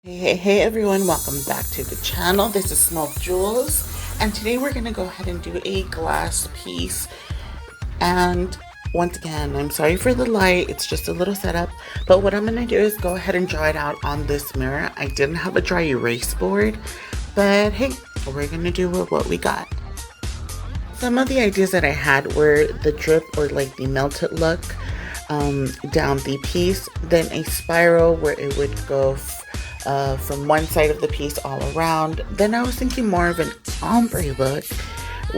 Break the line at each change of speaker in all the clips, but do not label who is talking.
Hey everyone, welcome back to the channel. This is SmokedJewls, and today we're going to go ahead and do a glass piece. And once again, I'm sorry for the light, it's just a little setup, but what I'm going to do is go ahead and draw it out on this mirror. I didn't have a dry erase board, but hey, we're going to do what we got. Some of the ideas that I had were the drip or like the melted look down the piece, then a spiral where it would go from one side of the piece all around. Then I was thinking more of an ombre look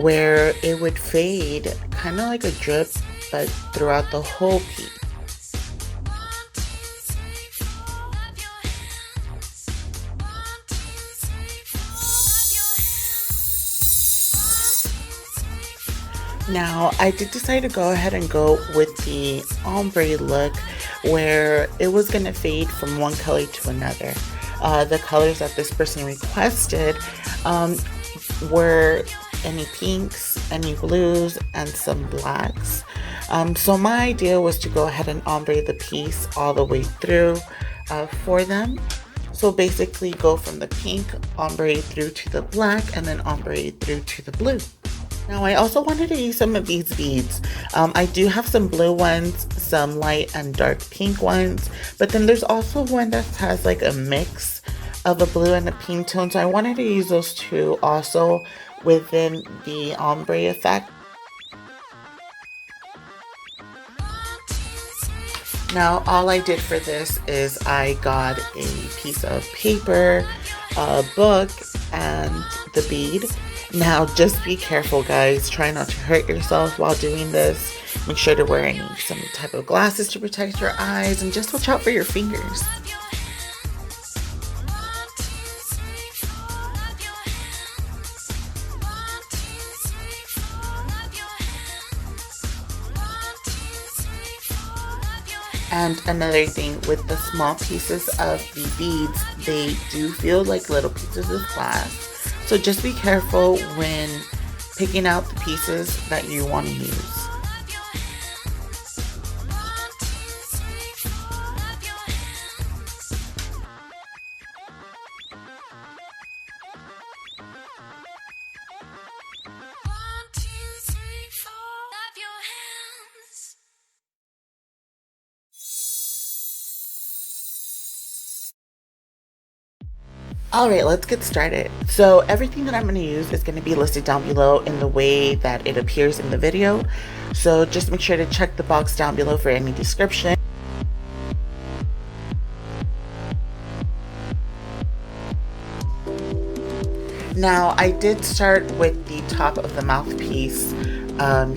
where it would fade kind of like a drip but throughout the whole piece. Now I did decide to go ahead and go with the ombre look where it was going to fade from one color to another. The colors that this person requested were any pinks, any blues, and some blacks. So my idea was to go ahead and ombre the piece all the way through for them. So basically go from the pink, ombre through to the black, and then ombre through to the blue. Now I also wanted to use some of these beads. I do have some blue ones, some light and dark pink ones, but then there's also one that has like a mix of a blue and a pink tone. So I wanted to use those two also within the ombre effect. Now all I did for this is I got a piece of paper, a book, and the bead. Now just be careful guys, try not to hurt yourself while doing this. Make sure to wear some type of glasses to protect your eyes, and just watch out for your fingers. And another thing with the small pieces of the beads, they do feel like little pieces of glass. So just be careful when picking out the pieces that you want to use. Alright, let's get started. So everything that I'm going to use is going to be listed down below in the way that it appears in the video. So just make sure to check the box down below for any description. Now I did start with the top of the mouthpiece.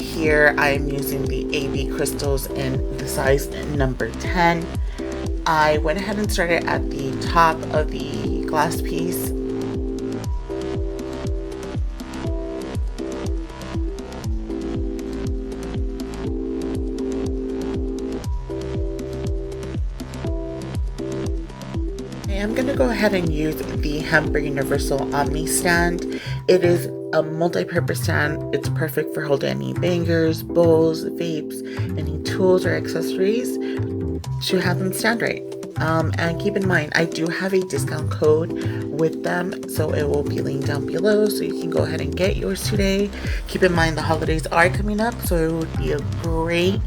Here I am using the AV crystals in the size number 10. I went ahead and started at the top of the glass piece. I'm going to go ahead and use the HEMPER Universal OMNISTAND. It is a multi-purpose stand. It's perfect for holding any bangers, bowls, vapes, any tools or accessories to have them stand right. And keep in mind, I do have a discount code with them, so it will be linked down below, so you can go ahead and get yours today. Keep in mind the holidays are coming up, so it would be a great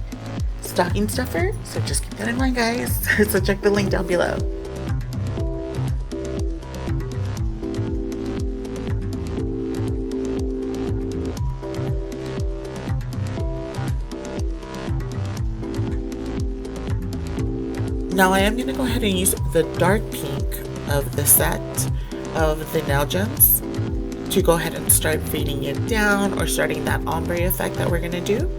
stocking stuffer, so just keep that in mind guys. So check the link down below. Now I am going to go ahead and use the dark pink of the set of the nail gems to go ahead and start fading it down or starting that ombre effect that we're going to do.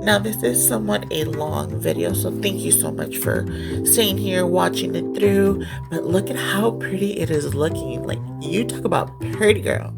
Now this is somewhat a long video, so thank you so much for staying here watching it through. But look at how pretty it is looking. Like, you talk about pretty, girl.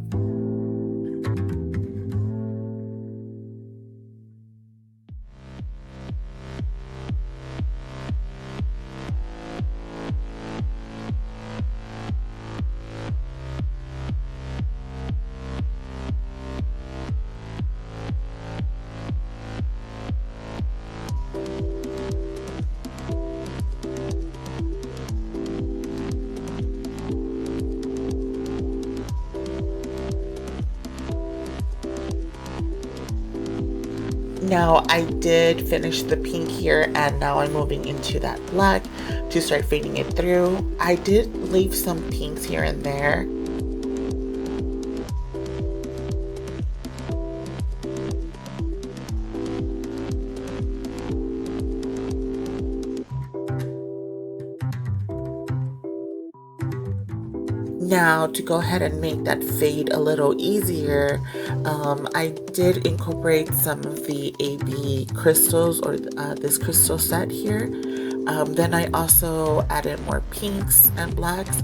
Now I did finish the pink here, and now I'm moving into that black to start fading it through. I did leave some pinks here and there. Now, to go ahead and make that fade a little easier, I did incorporate some of the AB crystals, or this crystal set here. Then I also added more pinks and blacks.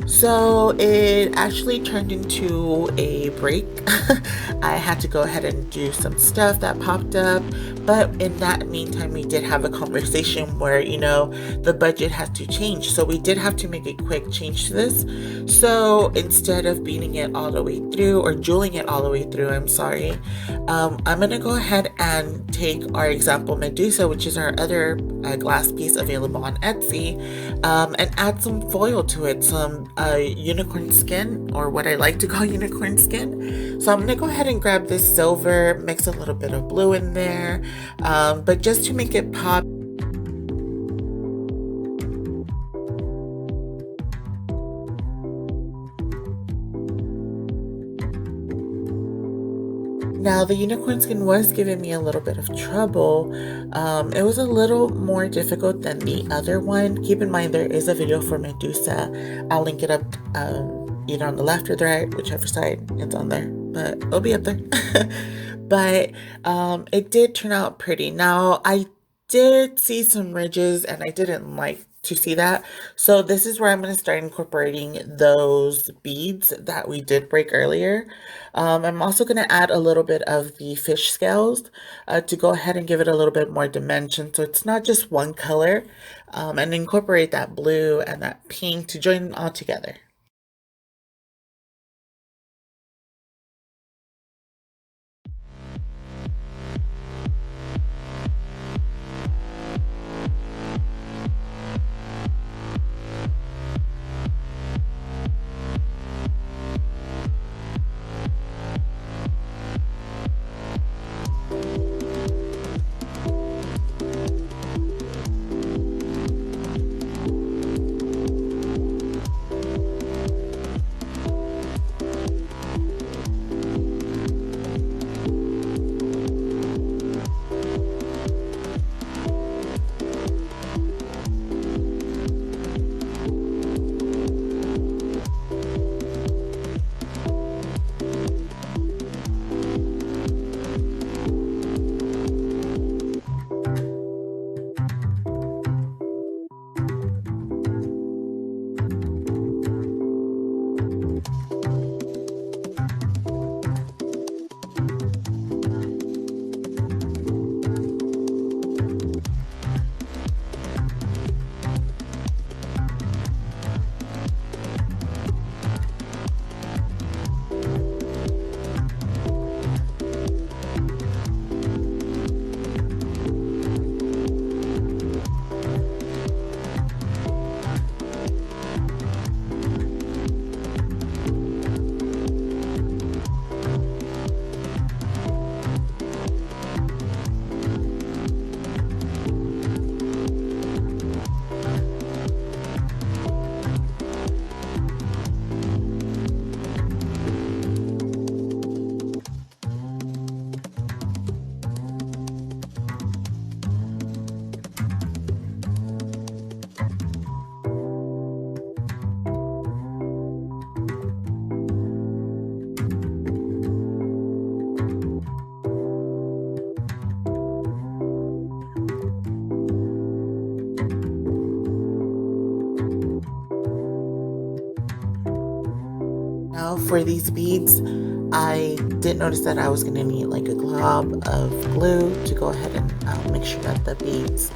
So it actually turned into a break. I had to go ahead and do some stuff that popped up. But in that meantime, we did have a conversation where, the budget had to change. So we did have to make a quick change to this. So instead of beating it all the way through, or jeweling it all the way through, I'm sorry, I'm going to go ahead and take our example Medusa, which is our other glass piece available on Etsy, and add some foil to it, some unicorn skin, or what I like to call unicorn skin. So I'm going to go ahead and grab this silver, mix a little bit of blue in there, but just to make it pop. Now, the unicorn skin was giving me a little bit of trouble. It was a little more difficult than the other one. Keep in mind, there is a video for Medusa. I'll link it up either on the left or the right, whichever side it's on there, but it'll be up there. But it did turn out pretty. Now, I did see some ridges, and I didn't like to see that. So this is where I'm going to start incorporating those beads that we did break earlier. I'm also going to add a little bit of the fish scales to go ahead and give it a little bit more dimension, so it's not just one color, and incorporate that blue and that pink to join them all together. for these beads, I did notice that I was going to need like a glob of glue to go ahead and make sure that the beads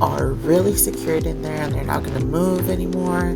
are really secured in there and they're not going to move anymore.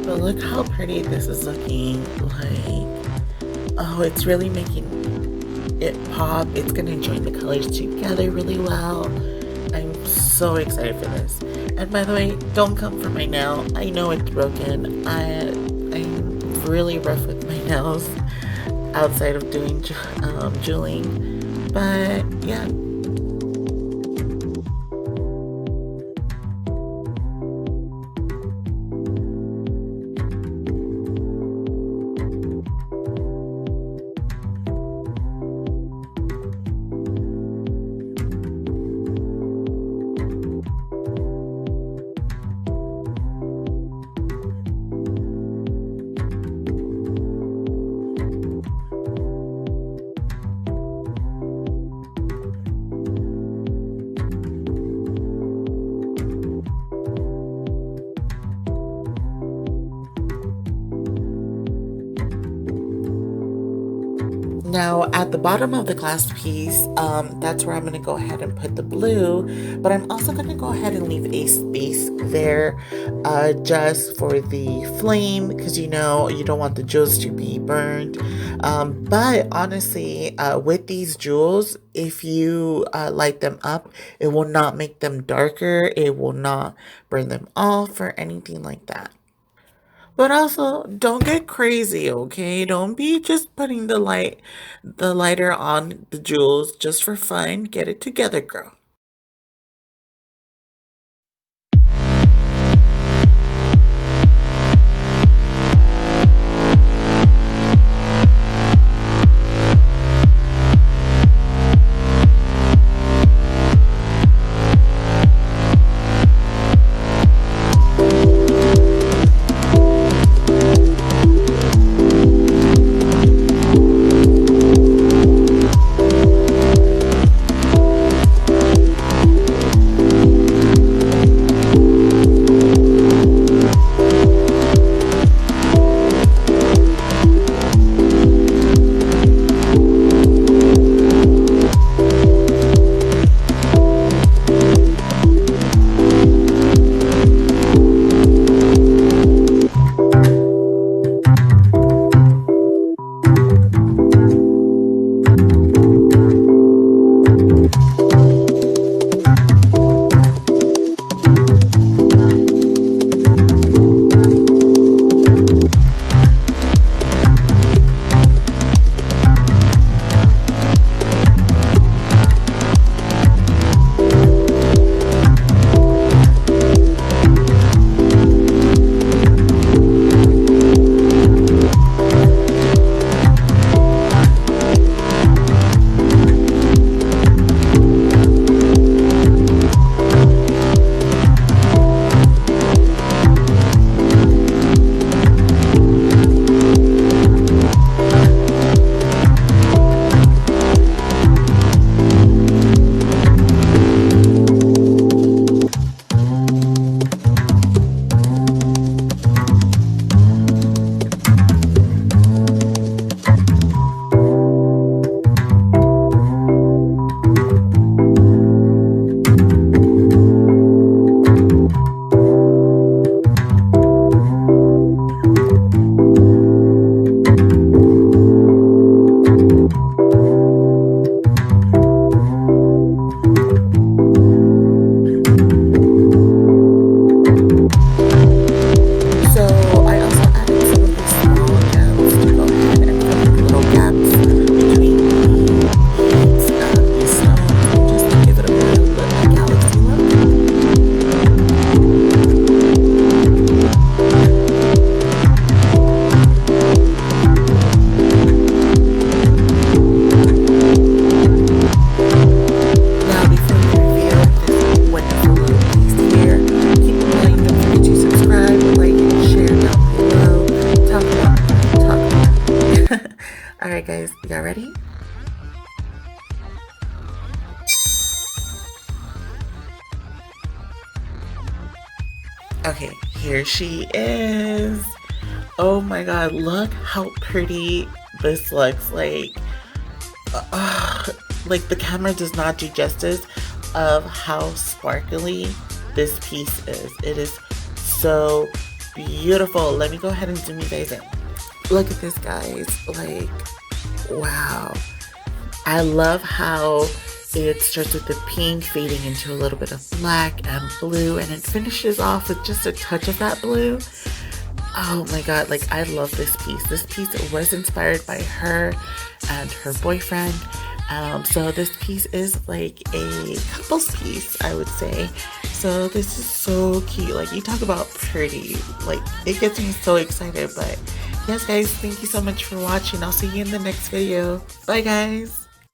But look how pretty this is looking. Like, oh, it's really making it pop. It's gonna join the colors together really well. I'm so excited for this. And by the way, don't come for my nail. I know it's broken. I'm really rough with my nails outside of doing jeweling. But yeah. Now at the bottom of the glass piece, that's where I'm going to go ahead and put the blue, but I'm also going to go ahead and leave a space there just for the flame, because you know you don't want the jewels to be burned. But honestly, with these jewels, if you light them up, it will not make them darker, it will not burn them off or anything like that. But also, don't get crazy, okay? Don't be just putting the lighter on the jewels just for fun. Get it together, girl. Alright guys, y'all ready? Okay, here she is. Oh my god, look how pretty this looks. Like the camera does not do justice of how sparkly this piece is. It is so beautiful. Let me go ahead and zoom you guys in. Look at this, guys. Like, wow. I love how it starts with the pink fading into a little bit of black and blue, and it finishes off with just a touch of that blue. Oh my god, like I love this piece. This piece was inspired by her and her boyfriend. So this piece is like a couple's piece, I would say. So this is so cute. Like, you talk about pretty. Like, it gets me so excited. But yes guys, thank you so much for watching. I'll see you in the next video. Bye guys.